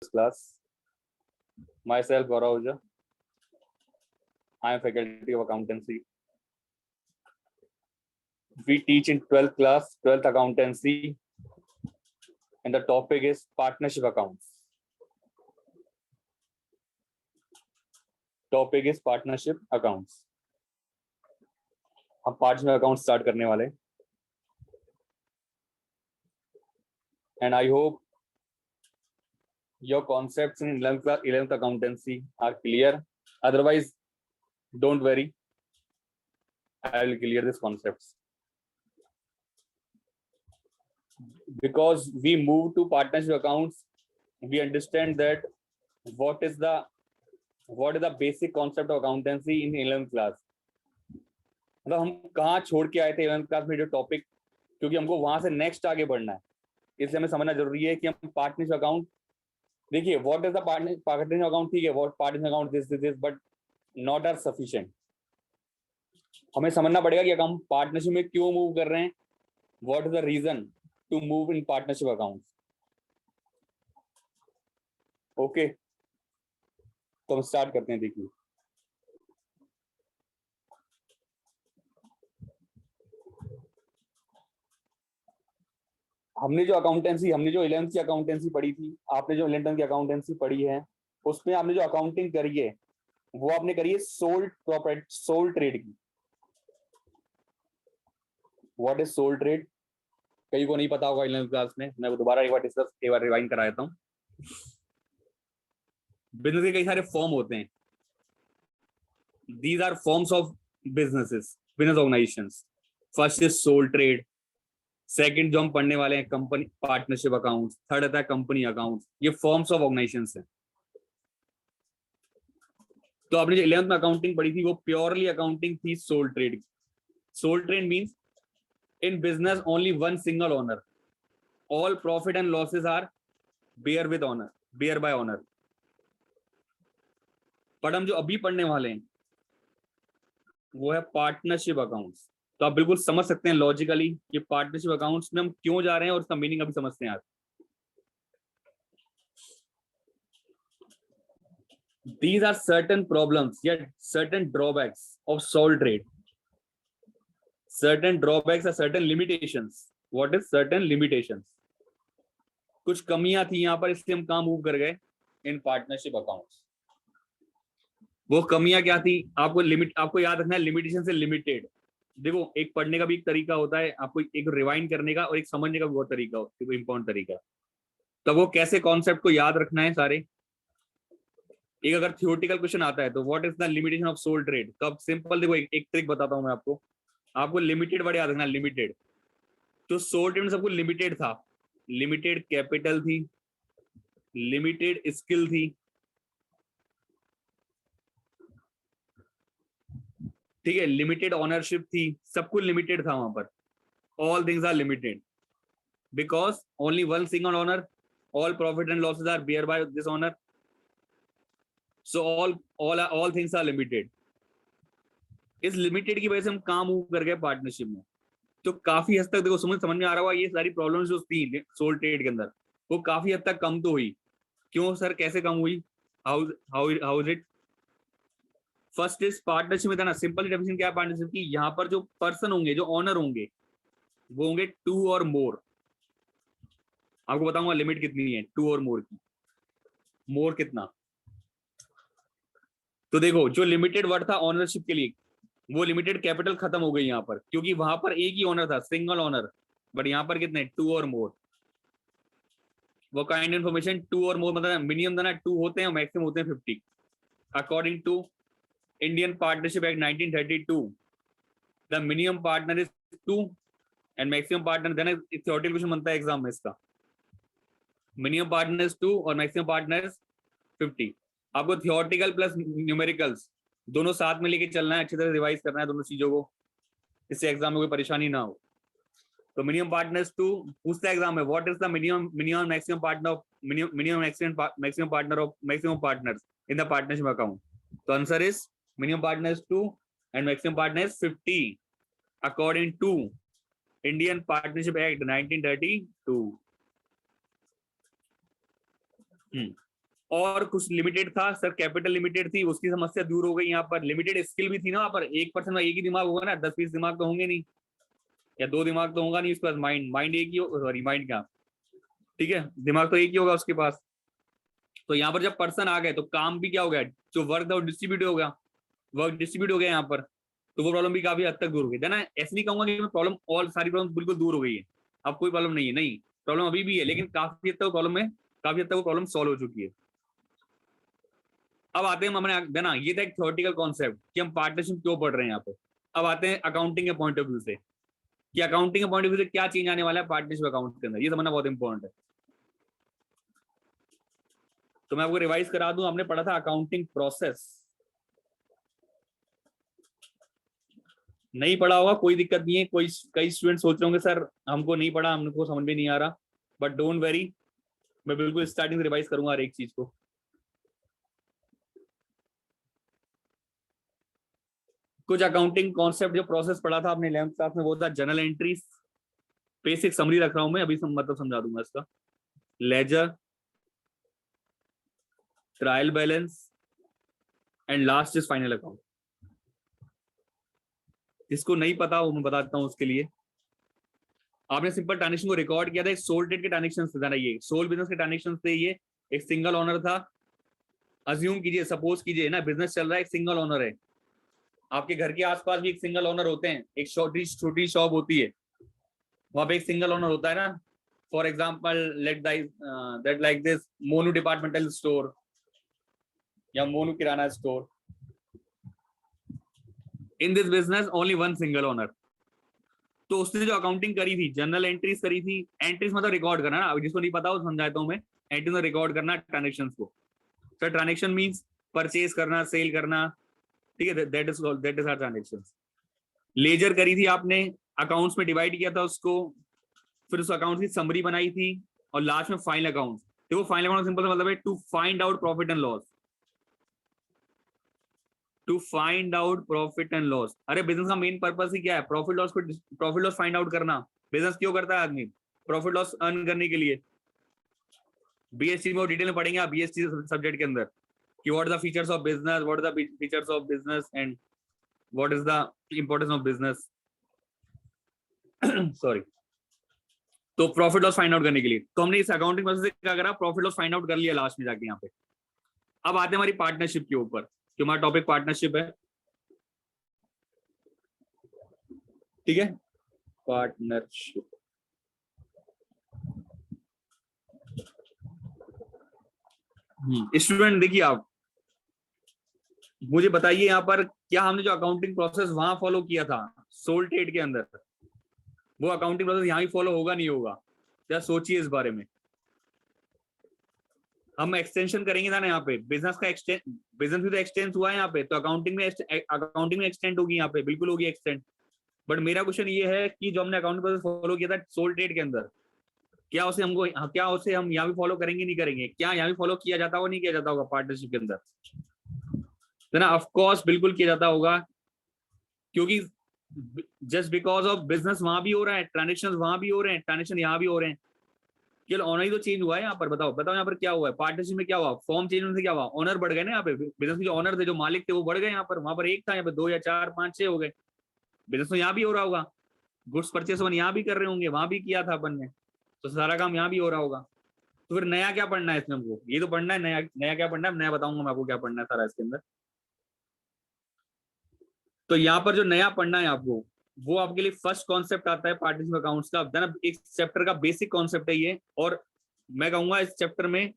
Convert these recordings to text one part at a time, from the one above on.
this class. Myself, Gaurav Ahuja. I am faculty of accountancy. We teach in 12th class, 12th accountancy, and the topic is partnership accounts. Topic is partnership accounts. हम partnership account start करने वाले, and I hope your concepts in 11th accountancy are clear. Otherwise, don't worry, I will clear these concepts. Because we move to partnership accounts, we understand that what is the basic concept of accountancy in 11th class. मतलब हम कहाँ छोड़ के आए थे 11th class में जो topic, क्योंकि हमको वहां से नेक्स्ट आगे बढ़ना है, इसलिए हमें समझना जरूरी है कि हम पार्टनरशिप अकाउंट, देखिए what is the partnership account, ठीक है, what partnership account this but not are sufficient. हमें समझना पड़ेगा कि हम पार्टनरशिप में क्यों मूव कर रहे हैं, what is the reason to move in partnership account. Okay, तो हम स्टार्ट करते हैं. देखिए हमने जो 11th की अकाउंटेंसी पढ़ी थी, आपने जो 11th की अकाउंटेंसी पढ़ी है, उसमें आपने जो अकाउंटिंग करी है वो आपने करी है सोल ट्रेड की. What is sole trade? कई को नहीं पता होगा 11th क्लास में, मैं वो दोबारा एक बार रिवाइंड करा देता हूँ. बिजनेस के कई सारे फॉर्म होते हैं. These are forms of businesses, business organisations. First is sole trade, second जो हम पढ़ने वाले हैं कंपनी पार्टनरशिप अकाउंट्स, थर्ड आता है कंपनी अकाउंट्स. ये फॉर्म्स ऑफ ऑर्गेनाइजेशंस हैं. तो आपने जो 11th में अकाउंटिंग पढ़ी थी वो प्योरली अकाउंटिंग थी सोल ट्रेड की. Sole trade means in business only one single owner, all profit and losses are bear with owner, bear by owner. पर हम जो अभी पढ़ने वाले हैं वो है पार्टनरशिप अकाउंट्स. तो आप बिल्कुल समझ सकते हैं लॉजिकली कि पार्टनरशिप अकाउंट्स में हम क्यों जा रहे हैं और उसका मीनिंग अभी समझते हैं आप. These are certain problems, yet certain drawbacks of sole trade. Certain drawbacks are certain limitations. What is certain limitations? कुछ कमियां थी यहाँ पर, इसलिए हम कहाँ मूव कर गए, इन पार्टनरशिप अकाउंट्स. वो कमियां क्या थी? आपको याद रखना है, लिमिटेशन से लिमिटेड. देखो एक पढ़ने का भी एक तरीका होता है, आपको एक रिवाइंड करने का और एक समझने का भी बहुत तरीका होता है, इंपॉर्टेंट तरीका. तो वो कैसे कॉन्सेप्ट को याद रखना है सारे. एक अगर थियोरेटिकल क्वेश्चन आता है तो what is the limitation of sole trade, तो अब सिंपल देखो एक ट्रिक बताता हूं मैं आपको लिमिटेड वर्ड याद रखना. लिमिटेड, तो सोल ट्रेड में सबको लिमिटेड था. लिमिटेड कैपिटल थी, लिमिटेड स्किल थी, ठीक है, लिमिटेड ऑनरशिप थी, सब कुछ लिमिटेड था वहां पर. All things are limited because only one single owner, all profit and losses are bear by this owner. So all things are limited. इस लिमिटेड की वजह से हम कहाँ मूव कर गए पार्टनरशिप में. तो काफी हद तक देखो समझ में आ रहा होगा, ये सारी प्रॉब्लम्स जो थी सोल ट्रेड के अंदर वो काफी हद तक कम तो हुई. क्यों सर, कैसे कम हुई? How is it? First is partnership में था ना, सिंपल डेफिनेशन क्या है पार्टनरशिप की, यहाँ पर जो पर्सन होंगे, जो ऑनर होंगे, वो होंगे 2 और मोर. आपको बताऊंगा लिमिट कितनी है 2 और मोर की. मोर कितना? तो देखो जो लिमिटेड वर्ड था ऑनरशिप के लिए, वो लिमिटेड कैपिटल खत्म हो गई यहाँ पर, क्योंकि वहां पर एक ही ओनर था, सिंगल ओनर. बट यहाँ पर कितने? 2 और मोर. वो काइंड इन्फॉर्मेशन 2 और मोर मतलब मिनिमम था ना 2 होते हैं, मैक्सिमम होते हैं 50. According to Indian partnership act 1932, the minimum partner is 2 and maximum partner, then theoretical question बनता है एग्जाम में इसका. मिनिमम पार्टनर इज 2 और मैक्सिमम पार्टनर इज 50. आपको थियोरेटिकल प्लस न्यूमेरिकल्स दोनों साथ में लेके चलना है, अच्छी तरह रिवाइज करना है दोनों चीजों को, इससे एग्जाम में कोई परेशानी ना हो. तो मिनिमम पार्टनर्स 2 पूछता है एग्जाम में, what is the minimum maximum partner of maximum partners in the partnership account. तो answer is minimum partners 2 and maximum partners 50 according to Indian partnership act 1932. और कुछ लिमिटेड था सर, कैपिटल लिमिटेड थी, उसकी समस्या दूर हो गई। यहाँ पर लिमिटेड स्किल भी थी ना, वहाँ पर 1% में एक ही दिमाग होगा ना, 10-20 दिमाग तो होंगे नहीं, या 2 दिमाग तो होगा नहीं उसके पास, माइंड एक ही, सॉरी माइंड क्या, ठीक है, दिमाग तो एक ही होगा उसके पास। तो यहाँ पर जब पर्सन आ गए तो काम भी क्या हो गया, जो वर्क था वो डिस्ट्रीब्यूट हो गया, वर्क डिस्ट्रीब्यूट हो गया यहाँ पर, तो वो प्रॉब्लम भी काफी हद तक दूर हो गई है ना। ऐसे नहीं कहूंगा कि प्रॉब्लम, ऑल सारी प्रॉब्लम बिल्कुल दूर हो गई है, अब कोई प्रॉब्लम नहीं है, नहीं, प्रॉब्लम अभी भी है, लेकिन काफी हद तक प्रॉब्लम है, काफी हद तक वो प्रॉब्लम सॉल्व हो चुकी है। अब आते हैं, हमने देना, ये था एक थ्योरेटिकल कॉन्सेप्ट कि हम पार्टनरशिप क्यों पढ़ रहे हैं यहाँ पे। अब आते हैं अकाउंटिंग के पॉइंट ऑफ व्यू से, कि अकाउंटिंग के पॉइंट ऑफ व्यू से क्या चेंज आने वाला है पार्टनरशिप अकाउंट के अंदर, ये समझना बहुत इंपॉर्टेंट है। तो मैं आपको रिवाइज करा दूं, हमने पढ़ा था अकाउंटिंग प्रोसेस, नहीं पढ़ा होगा कोई दिक्कत नहीं है, कोई कई स्टूडेंट सोच रहे होंगे सर हमको नहीं पढ़ा, हमको समझ में नहीं आ रहा, बट डोंट वेरी, मैं बिल्कुल स्टार्टिंग से रिवाइज करूंगा हर एक चीज को। कुछ अकाउंटिंग कॉन्सेप्ट जो प्रोसेस पढ़ा था आपने 11th क्लास में, वो था जनरल एंट्रीज, बेसिक समरी रख रहा हूं मैं, अभी मतलब समझा दूंगा इसका, ledger, trial balance, and last is final account. जिसको नहीं पता वो मैं बताता हूँ, उसके लिए आपने सिंपल ट्रांजेक्शन को रिकॉर्ड किया था, एक सोल ट्रेड के ट्रांजेक्शन था ना, ये सोल बिजनेस के ट्रांजेक्शन थे, ये एक सिंगल ओनर था, अज्यूम कीजिए, सपोज कीजिए ना, बिजनेस चल रहा है, एक सिंगल ओनर है, आपके घर के आसपास भी एक सिंगल ओनर होते हैं, एक छोटी छोटी शॉप होती है, वहां पे एक सिंगल ओनर होता है ना, for example let that like this Monu departmental store या Monu kirana store, in this business only one single owner. तो उसने जो अकाउंटिंग करी थी, जनरल एंट्रीज करी थी, एंट्रीज मतलब रिकॉर्ड करना ना, जिसको नहीं पता वो समझाता हूं मैं, एंट्रीज में रिकॉर्ड करना ट्रांजेक्शंस को। सर ट्रांजेक्शन मींस परचेज करना, सेल करना, ठीक है, that is our transactions. Ledger करी थी आपने, अकाउंट्स में डिवाइड किया था उसको, फिर उस अकाउंट की समरी बनाई थी, और लास्ट में फाइनल अकाउंट। देखो फाइनल अकाउंट सिंपल सा मतलब है to find out profit and loss, to find out profit and loss. अरे बिजनेस का मेन पर्पस ही क्या है, प्रॉफिट लॉस को, प्रॉफिट लॉस फाइंड आउट करना। बिजनेस क्यों करता है आदमी, प्रॉफिट लॉस अर्न करने के लिए। बीएसटी में डिटेल में पढ़ेंगे आप, बीएसटी सब्जेक्ट के अंदर, कि what the features of business, what the features of business and what is the importance of business. Sorry. तो प्रॉफिट लॉस फाइंड आउट करने के लिए तो हमने इस अकाउंटिंग प्रोसेस से क्या करा, प्रॉफिट लॉस फाइंड आउट कर लिया लास्ट में जाके यहाँ पे। अब आते हैं हमारी पार्टनरशिप के ऊपर, कि हमारा टॉपिक पार्टनरशिप है, ठीक है, पार्टनरशिप। स्टूडेंट देखिए आप मुझे बताइए यहाँ पर, क्या हमने जो अकाउंटिंग प्रोसेस वहां फॉलो किया था सोल ट्रेड के अंदर, वो अकाउंटिंग प्रोसेस यहाँ भी फॉलो होगा नहीं होगा, क्या सोचिए इस बारे में। हम एक्सटेंशन करेंगे ना यहाँ पे, बिजनेस का एक्सटेंड, बिजनेस भी तो एक्सटेंड हुआ है यहाँ पे, तो अकाउंटिंग में एक्सटेंड होगी यहाँ पे, बिल्कुल होगी एक्सटेंड। बट मेरा क्वेश्चन ये है कि जो हमने अकाउंटिंग प्रोसेस फॉलो किया था सोल ट्रेड के अंदर, क्या उसे हमको, क्या उसे हम यहाँ भी फॉलो करेंगे नहीं करेंगे, क्या यहाँ भी फॉलो किया जाता होगा नहीं किया जाता होगा पार्टनरशिप के अंदर, तो ना ऑफकोर्स बिल्कुल किया जाता होगा, क्योंकि जस्ट बिकॉज ऑफ बिजनेस वहां भी हो रहा है, ट्रांजेक्शन वहां भी हो रहे हैं, ट्रांजेक्शन यहाँ भी हो रहे हैं, केवल ऑनर ही तो चेंज हुआ है यहाँ पर। बताओ बताओ यहाँ पर क्या हुआ है, पार्टनरशिप में क्या हुआ, फॉर्म चेंज होने से क्या हुआ, ऑनर बढ़ गए ना यहाँ पे, बिजनेस के जो ऑनर थे, जो मालिक थे, वो बढ़ गए यहाँ पर, वहां पर एक था, यहाँ पे 2 या 4 5 6 हो गए। बिजनेस तो यहाँ भी हो रहा होगा, गुड्स परचेस अपन यहाँ भी कर रहे होंगे, वहां भी किया था अपन ने, तो सारा काम यहाँ भी हो रहा होगा। तो फिर नया क्या पढ़ना है इसमें हमको, ये तो पढ़ना है, नया नया क्या पढ़ना है, नया बताऊंगा मैं आपको क्या पढ़ना है सारा इसके अंदर। तो यहाँ पर जो नया पढ़ना है आपको, वो आपके लिए फर्स्ट कॉन्सेप्ट आता है पार्टनरशिप अकाउंट्स का, ना एक चैप्टर का बेसिक कॉन्सेप्ट है ये, और मैं कहूंगा इस चैप्टर में,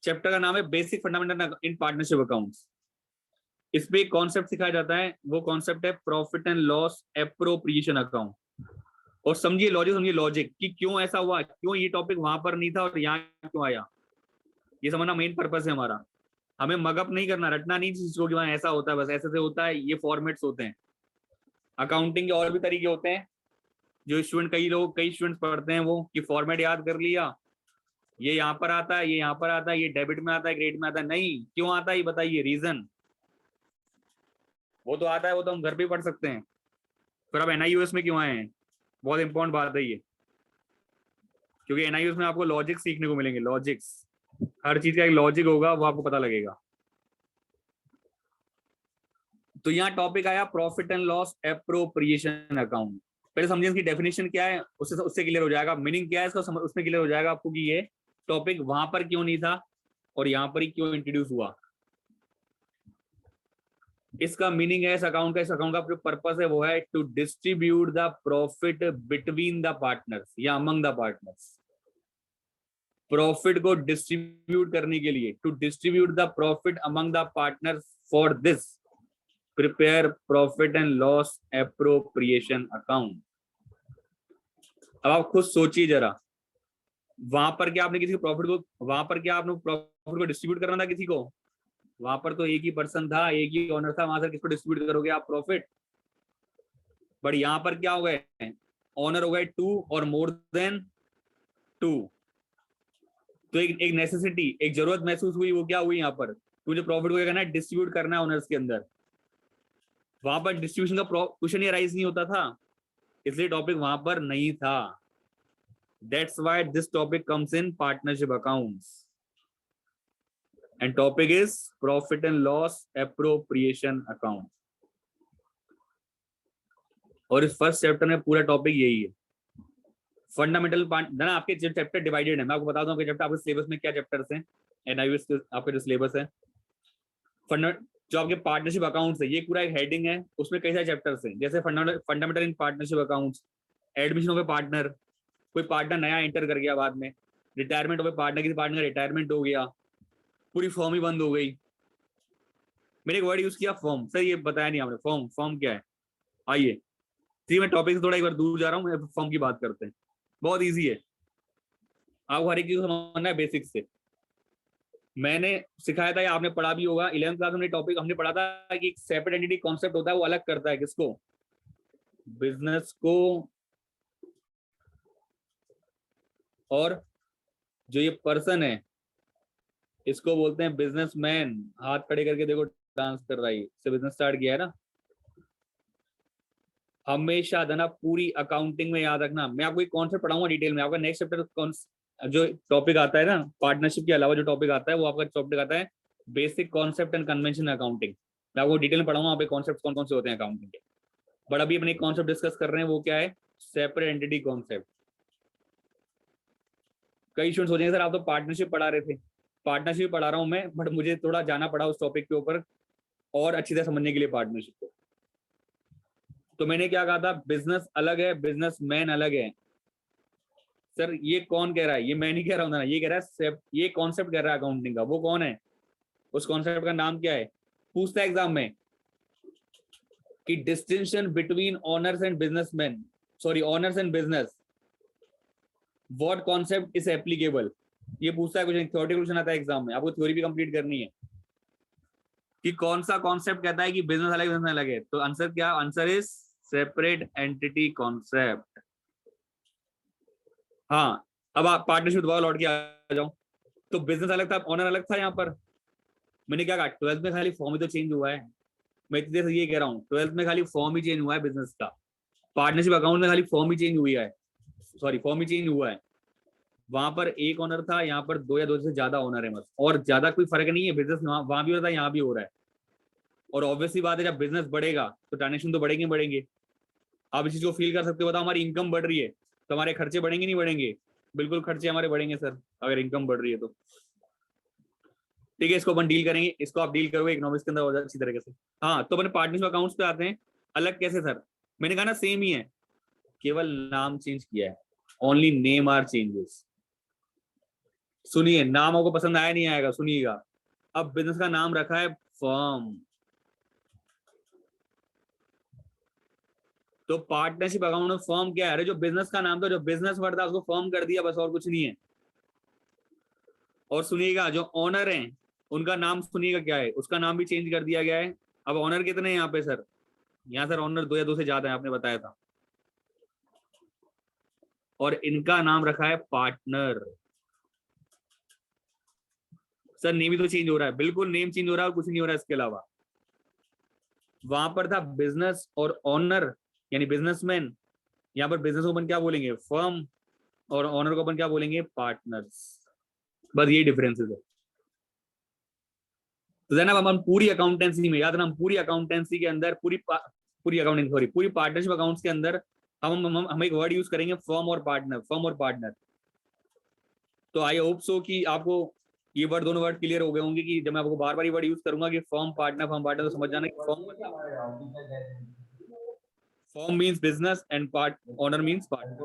चैप्टर का नाम है basic fundamental in partnership accounts. इसमें एक कॉन्सेप्ट सिखाया जाता है, वो कॉन्सेप्ट है profit and loss appropriation account. और समझिए लॉजिक, समझिए लॉजिक कि क्यों ऐसा हुआ, क्यों ये टॉपिक वहां पर नहीं था और यहाँ क्यों आया, ये समझना मेन पर्पस है हमारा। हमें मगअप नहीं करना, रटना नहीं चीज को कि वहां ऐसा होता है, बस ऐसे से होता है, ये फॉर्मेट्स होते हैं। अकाउंटिंग के और भी तरीके होते हैं, जो स्टूडेंट, कई स्टूडेंट्स पढ़ते हैं वो, कि फॉर्मेट याद कर लिया, ये यहाँ पर आता है, ये यहाँ पर आता है, ये डेबिट में आता है, क्रेडिट में आता है, नहीं, क्यों आता है ये बताइए रीजन। वो तो आता है, वो तो हम घर पे पढ़ सकते हैं, फिर अब एनआईयूएस में क्यों आए हैं, बहुत इंपॉर्टेंट बात है ये, क्योंकि एनआईयूएस में आपको लॉजिक सीखने को मिलेंगे, लॉजिक्स। हर चीज का एक लॉजिक होगा, वो आपको पता लगेगा। तो यहाँ टॉपिक आया profit and loss appropriation account. पहले समझिए इसकी डेफिनेशन क्या है, उससे उससे क्लियर हो जाएगा। मीनिंग क्या है इसका, उसमें क्लियर हो जाएगा आपको कि ये टॉपिक वहां पर क्यों नहीं था और यहाँ पर ही क्यों इंट्रोड्यूस हुआ। इसका मीनिंग है इस अकाउंट का जो पर्पस है वो है to distribute the profit between the partners या अमंग द पार्टनर्स। प्रॉफिट को डिस्ट्रीब्यूट करने के लिए, to distribute the profit among the partners, for this prepare profit and loss appropriation account. अब आप खुद सोचिए जरा, वहां पर क्या आपने किसी को प्रॉफिट को, वहां पर क्या आपने प्रॉफिट को डिस्ट्रीब्यूट करना था किसी को? वहां पर तो एक ही पर्सन था, एक ही ओनर था, वहां से किसको डिस्ट्रीब्यूट करोगे आप प्रॉफिट? बट यहाँ पर क्या हो गए, ओनर हो गए टू और मोर देन टू। तो एक नेसेसिटी, एक जरूरत महसूस हुई, वो क्या हुई यहाँ पर, मुझे प्रॉफिट को क्या करना है, डिस्ट्रीब्यूट करना है ओनर्स के अंदर। वहां पर डिस्ट्रीब्यूशन का क्वेश्चन ही राइज नहीं होता था, इसलिए टॉपिक वहां पर नहीं था। That's why this topic comes in partnership accounts and topic is profit and loss appropriation account. और इस फर्स्ट चैप्टर में पूरा टॉपिक यही है, फंडामेंटल पार्ट ना। आपके जो चैप्टर डिवाइडेड है, मैं आपको बता दूं आपके चैप्टर, आपके सिलेबस में क्या चैप्टर्स हैं, एनआईवीएस आपका जो सिलेबस है। जो आपके पार्टनरशिप अकाउंट्स है, ये पूरा एक हेडिंग है, उसमें कई सारे चैप्टर्स हैं, जैसे fundamental in partnership accounts, admission of A partner, कोई पार्टनर नया एंटर कर गया बाद में, रिटायरमेंट ऑफ ए पार्टनर, किसी पार्टनर का रिटायरमेंट हो गया, पूरी फॉर्म ही बंद हो गई। मैंने एक वर्ड यूज किया फॉर्म, सर ये बताया नहीं आपने, फॉर्म फॉर्म क्या है? आइए, ठीक, मैं टॉपिक से थोड़ा एक बार दूर जा रहा हूँ, फॉर्म की बात करते हैं। बहुत ईजी है, आपको हर एक चीज समझना है बेसिक से। मैंने सिखाया था या आपने पढ़ा भी होगा, 11th क्लास में टॉपिक हमने पढ़ा था कि एक सेपरेट एंटिटी कॉन्सेप्ट होता है, वो अलग करता है किसको, बिजनेस को, और जो ये पर्सन है इसको बोलते हैं बिजनेसमैन। हाथ खड़े करके देखो, डांस कर रहा है, इससे बिजनेस स्टार्ट किया है ना। हमेशा देना पूरी अकाउंटिंग में याद रखना, मैं आपको एक कॉन्सेप्ट पढ़ाऊंगा डिटेल में, आपका नेक्स्ट चैप्टर जो टॉपिक आता है ना, पार्टनरशिप के अलावा जो टॉपिक आता है वो आपका टॉपिक आता है basic concept and convention accounting. मैं आपको डिटेल में पढ़ाऊंगा, आप कॉन्सेप्ट कौन कौन से होते हैं अकाउंटिंग के। बट अभी अपने एक कॉन्सेप्ट डिस्कस कर रहे हैं, वो क्या है, सेपरेट एंटिटी कॉन्सेप्ट। कई स्टूडेंट्स सोचेंगे सर आप तो पार्टनरशिप पढ़ा रहे थे, पार्टनरशिप पढ़ा रहा हूँ मैं, बट मुझे थोड़ा जाना पड़ा उस टॉपिक के ऊपर और अच्छी तरह समझने के लिए पार्टनरशिप को। तो मैंने क्या कहा था, बिजनेस अलग है, बिजनेसमैन अलग है। सर ये कौन कह रहा है, ये मैं नहीं कह रहा हूँ ना, ये कह रहा है, ये कॉन्सेप्ट कह रहा है अकाउंटिंग का, वो कौन है, उस कॉन्सेप्ट का नाम क्या है? पूछता है एग्जाम में कि distinction between honours and businessman, sorry honours and business, what concept is applicable. ये पूछता है, कुछ थ्योरेटिकल क्वेश्चन आता है एग्जाम में, आपको थ्योरी भी कंप्लीट करनी है कि कौन सा कॉन्सेप्ट कहता है कि बिजनेस अलग बिजनेस अलग है। तो आंसर क्या, answer is separate entity concept. हाँ, अब आप पार्टनरशिप दोबारा लौट के आ जाओ, तो बिजनेस अलग था, ऑनर अलग था। यहाँ पर मैंने क्या कहा, 12th में खाली फॉर्म ही तो चेंज हुआ है। मैं इतनी देर से ये कह रहा हूँ, 12th में खाली फॉर्म ही चेंज हुआ है बिजनेस का, पार्टनरशिप अकाउंट में खाली फॉर्म ही चेंज हुआ है, सॉरी फॉर्म ही चेंज हुआ है। वहां पर एक ओनर था, यहाँ पर दो या दो से ज्यादा ओनर है बस, और ज्यादा कोई फर्क नहीं है। बिजनेस वहां भी हो रहा है, यहाँ भी हो रहा है। और ऑब्वियसली बात है, जब बिजनेस बढ़ेगा तो ट्रांजेक्शन तो बढ़ेंगे बढ़ेंगे। आप इस चीज को फील कर सकते हो, बताओ हमारी इनकम बढ़ रही है तो हमारे खर्चे बढ़ेंगे नहीं बढ़ेंगे? बिल्कुल खर्चे हमारे बढ़ेंगे सर, अगर इनकम बढ़ रही है तो। ठीक है, इसको अपन डील करेंगे, इसको आप डील करोगे इकोनॉमिक्स के अंदर अच्छी तरीके से। हाँ, तो अपने पार्टनरशिप अकाउंट्स पे आते हैं। अलग कैसे सर? मैंने कहा ना सेम ही है, केवल नाम चेंज किया है, ओनली नेम आर चेंजेस। सुनिए, नाम आपको पसंद आया नहीं आएगा, सुनिएगा। अब बिजनेस का नाम रखा है फर्म, तो पार्टनरशिप अकाउंट में फर्म क्या है? अरे जो बिजनेस का नाम था, जो बिजनेस वर्ड था, उसको फर्म कर दिया बस, और कुछ नहीं है। और सुनिएगा, जो ऑनर है उनका नाम सुनिएगा क्या है, उसका नाम भी चेंज कर दिया गया है। अब ऑनर कितने हैं यहाँ पे सर? यहाँ सर ऑनर दो या दो से ज्यादा है, आपने बताया था। और इनका नाम रखा है पार्टनर। सर नेम ही तो चेंज हो रहा है, बिल्कुल नेम चेंज हो रहा है और कुछ नहीं हो रहा है इसके अलावा। वहां पर था बिजनेस और ऑनर यानी बिजनेसमैन, यहाँ पर बिजनेस को अपन क्या बोलेंगे, फर्म, और ऑनर को अपन क्या बोलेंगे, पार्टनर्स। बस यही डिफरेंसेस है। तो जनाब हम पूरी अकाउंटेंसी में, याद रखना, हम पूरी अकाउंटेंसी के अंदर पूरी अकाउंटिंग, सॉरी, पूरी पार्टनरशिप अकाउंट्स के अंदर हम एक वर्ड यूज करेंगे, फर्म और पार्टनर, फर्म और पार्टनर। तो आई होप सो कि आपको ये वर्ड, दोनों वर्ड क्लियर हो गए होंगे कि जब मैं आपको बार बार ये वर्ड यूज करूंगा कि फर्म पार्टनर, तो समझ जाना कि firm means business and part owner means partner.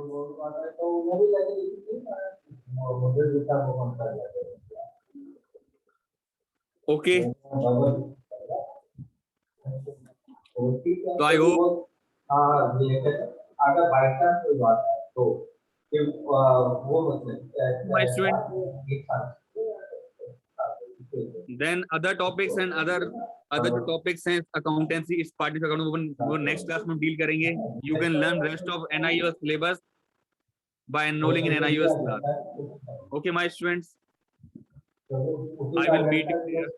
Okay, तो आई होप अगर बाय चांस कोई बात है तो वो my student, then other topics and other जो topics हैं accountancy इस पार्टनरशिप अकाउंट वो नेक्स्ट क्लास में डील करेंगे। You can learn rest of NIOS syllabus by enrolling in NIOS class. Okay, my students, I will meet you there.